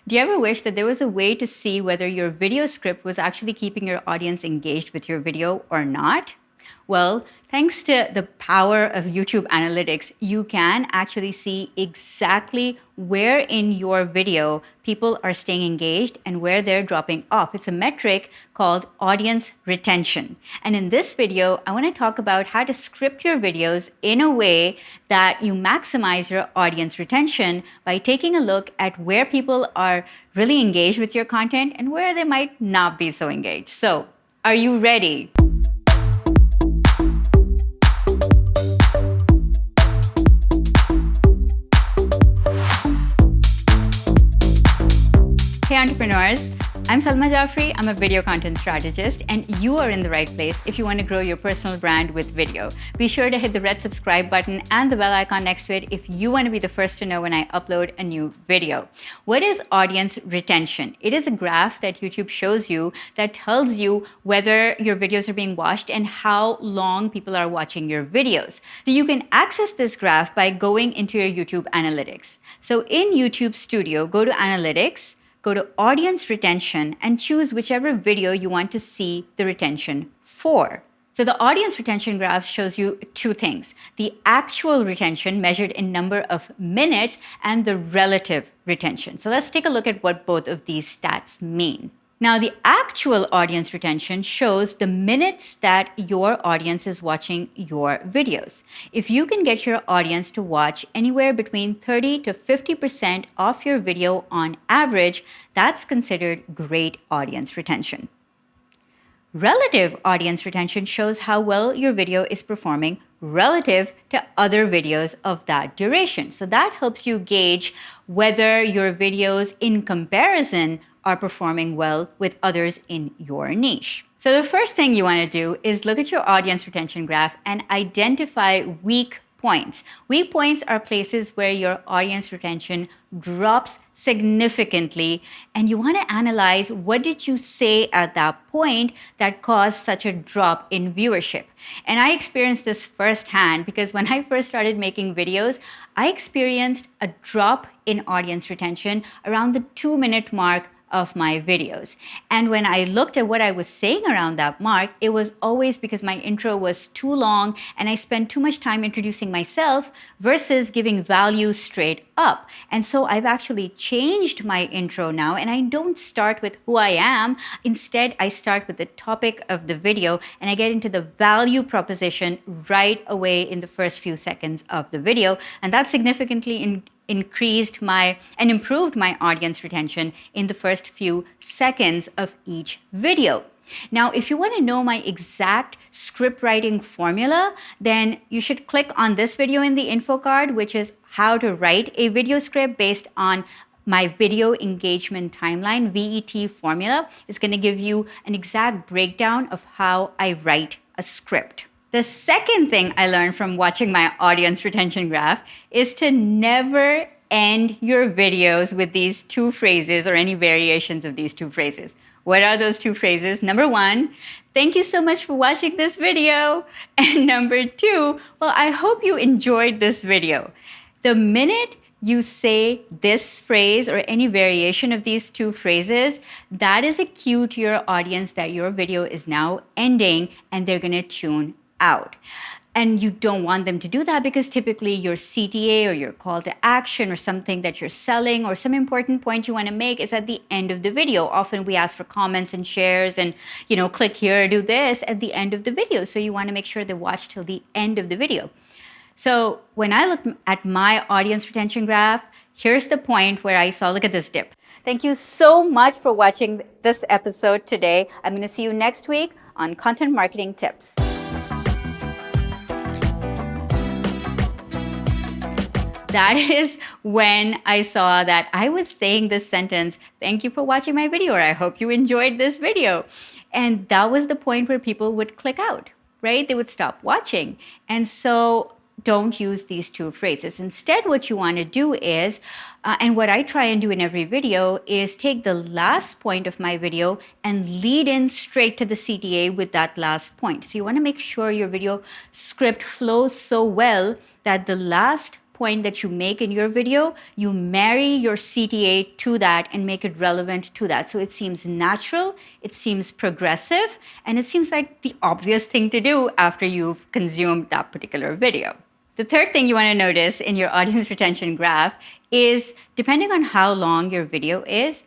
Do you ever wish that there was a way to see whether your video script was actually keeping your audience engaged with your video or not? Well, thanks to the power of YouTube analytics, you can actually see exactly where in your video people are staying engaged and where they're dropping off. It's a metric called audience retention. And in this video, I want to talk about how to script your videos in a way that you maximize your audience retention by taking a look at where people are really engaged with your content and where they might not be so engaged. So, are you ready? Hey entrepreneurs, I'm Salma Jafri. I'm a video content strategist, and you are in the right place if you want to grow your personal brand with video. Be sure to hit the red subscribe button and the bell icon next to it if you want to be the first to know when I upload a new video. What is audience retention? It is a graph that YouTube shows you that tells you whether your videos are being watched and how long people are watching your videos. So you can access this graph by going into your YouTube analytics. So in YouTube Studio, go to Analytics, go to Audience Retention, and choose whichever video you want to see the retention for. So the audience retention graph shows you two things: the actual retention measured in number of minutes and the relative retention. So let's take a look at what both of these stats mean. Now, the actual audience retention shows the minutes that your audience is watching your videos. If you can get your audience to watch anywhere between 30 to 50% of your video on average, that's considered great audience retention. Relative audience retention shows how well your video is performing relative to other videos of that duration. So that helps you gauge whether your videos in comparison are performing well with others in your niche. So the first thing you want to do is look at your audience retention graph and identify weak points. Weak points are places where your audience retention drops significantly, and you want to analyze what did you say at that point that caused such a drop in viewership. And I experienced this firsthand because when I first started making videos, I experienced a drop in audience retention around the 2-minute mark of my videos. And when I looked at what I was saying around that mark, it was always because my intro was too long and I spent too much time introducing myself versus giving value straight up. And so I've actually changed my intro now, and I don't start with who I am. Instead, I start with the topic of the video and I get into the value proposition right away in the first few seconds of the video. And that significantly increased and improved my audience retention in the first few seconds of each video. Now, if you want to know my exact script writing formula, then you should click on this video in the info card, which is how to write a video script based on my video engagement timeline, VET formula. Is going to give you an exact breakdown of how I write a script. The second thing I learned from watching my audience retention graph is to never end your videos with these two phrases or any variations of these two phrases. What are those two phrases? Number one, thank you so much for watching this video. And number two, well, I hope you enjoyed this video. The minute you say this phrase or any variation of these two phrases, that is a cue to your audience that your video is now ending and they're gonna tune out. And you don't want them to do that because typically your CTA or your call to action or something that you're selling or some important point you want to make is at the end of the video. Often we ask for comments and shares and, click here, do this at the end of the video. So you want to make sure they watch till the end of the video. So when I look at my audience retention graph, here's the point where I saw, look at this dip. Thank you so much for watching this episode today. I'm going to see you next week on Content Marketing Tips. That is when I saw that I was saying this sentence, thank you for watching my video, or I hope you enjoyed this video. And that was the point where people would click out, right? They would stop watching. And so don't use these two phrases. Instead, what you want to do is, and what I try and do in every video, is take the last point of my video and lead in straight to the CTA with that last point. So you want to make sure your video script flows so well that the last point that you make in your video, you marry your CTA to that and make it relevant to that. So it seems natural, it seems progressive, and it seems like the obvious thing to do after you've consumed that particular video. The third thing you want to notice in your audience retention graph is, depending on how long your video is,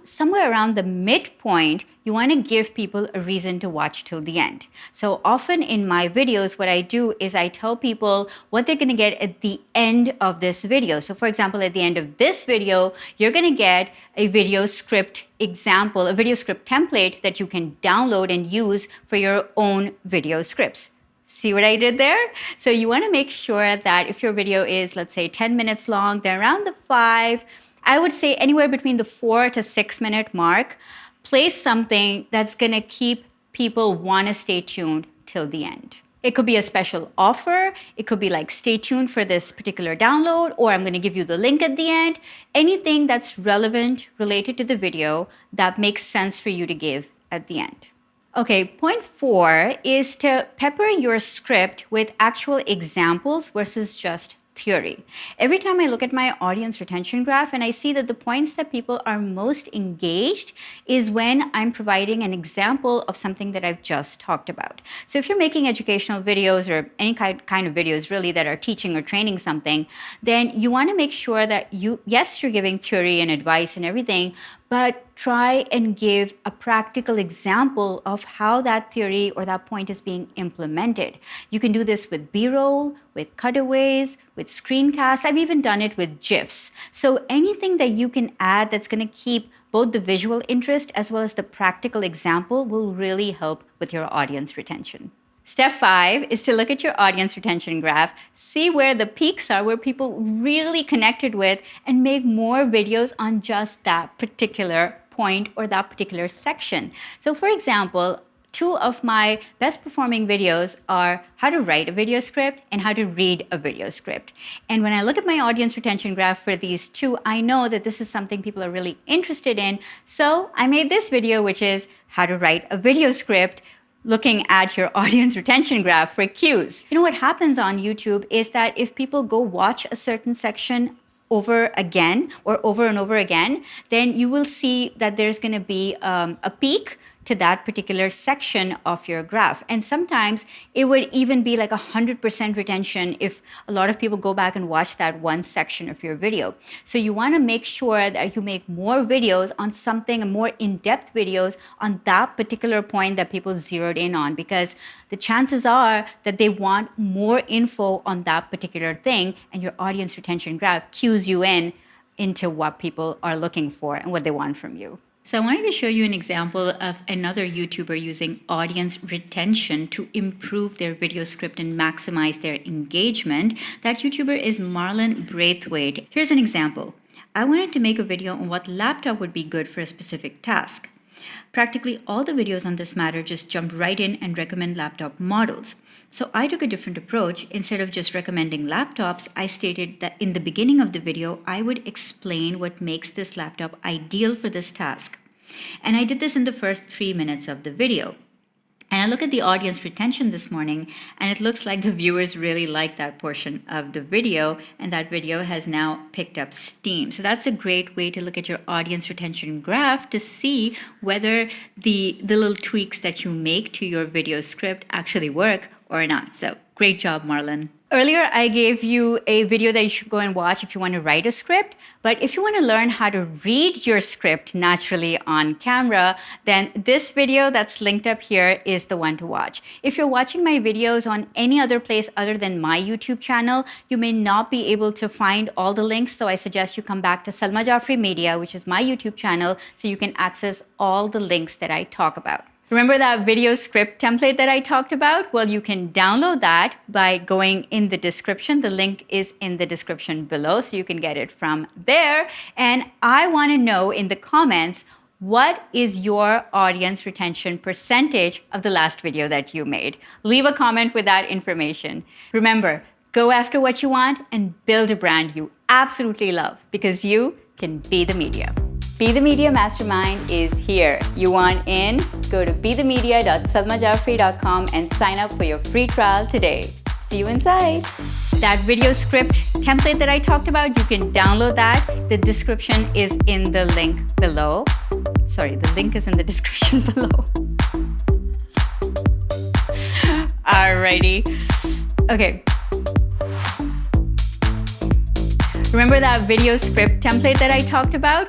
somewhere around the midpoint, you want to give people a reason to watch till the end. So often in my videos, what I do is I tell people what they're going to get at the end of this video. So for example, at the end of this video, you're going to get a video script example, a video script template that you can download and use for your own video scripts. See what I did there? So you want to make sure that if your video is, let's say, 10 minutes long, then around the 5, I would say anywhere between the 4 to 6 minute mark, place something that's going to keep people want to stay tuned till the end. It could be a special offer. It could be like, stay tuned for this particular download, or I'm going to give you the link at the end. Anything that's relevant, related to the video, that makes sense for you to give at the end. Okay, point 4 is to pepper your script with actual examples versus just theory. Every time I look at my audience retention graph and I see that the points that people are most engaged is when I'm providing an example of something that I've just talked about. So if you're making educational videos or any kind of videos really that are teaching or training something, then you want to make sure that yes, you're giving theory and advice and everything, but try and give a practical example of how that theory or that point is being implemented. You can do this with B-roll, with cutaways, with screencasts. I've even done it with GIFs. So anything that you can add that's going to keep both the visual interest as well as the practical example will really help with your audience retention. Step 5 is to look at your audience retention graph, see where the peaks are, where people really connected with, and make more videos on just that particular point or that particular section. So for example, 2 of my best performing videos are how to write a video script and how to read a video script. And when I look at my audience retention graph for these 2, I know that this is something people are really interested in. So I made this video, which is how to write a video script, looking at your audience retention graph for cues. You know what happens on YouTube is that if people go watch a certain section over again or over and over again, then you will see that there's going to be a peak to that particular section of your graph. And sometimes it would even be like 100% retention if a lot of people go back and watch that one section of your video. So you want to make sure that you make more videos on something, more in-depth videos on that particular point that people zeroed in on, because the chances are that they want more info on that particular thing, and your audience retention graph cues you in into what people are looking for and what they want from you. So I wanted to show you an example of another YouTuber using audience retention to improve their video script and maximize their engagement. That YouTuber is Marlon Braithwaite. Here's an example. I wanted to make a video on what laptop would be good for a specific task. Practically all the videos on this matter just jump right in and recommend laptop models. So I took a different approach. Instead of just recommending laptops, I stated that in the beginning of the video, I would explain what makes this laptop ideal for this task. And I did this in the first 3 minutes of the video. And I look at the audience retention this morning, and it looks like the viewers really like that portion of the video, and that video has now picked up steam. So that's a great way to look at your audience retention graph to see whether the little tweaks that you make to your video script actually work or not. So great job, Marlon. Earlier, I gave you a video that you should go and watch if you want to write a script. But if you want to learn how to read your script naturally on camera, then this video that's linked up here is the one to watch. If you're watching my videos on any other place other than my YouTube channel, you may not be able to find all the links. So I suggest you come back to Salma Jafri Media, which is my YouTube channel, so you can access all the links that I talk about. Remember that video script template that I talked about? Well, you can download that by going in the description. The link is in the description below, so you can get it from there. And I want to know in the comments, what is your audience retention percentage of the last video that you made? Leave a comment with that information. Remember, go after what you want and build a brand you absolutely love, because you can be the media. Be the Media Mastermind is here. You want in? Go to bethemedia.salmajafri.com and sign up for your free trial today. See you inside. That video script template that I talked about, you can download that. The description is in the link below. Sorry, the link is in the description below. Alrighty. Okay. Remember that video script template that I talked about?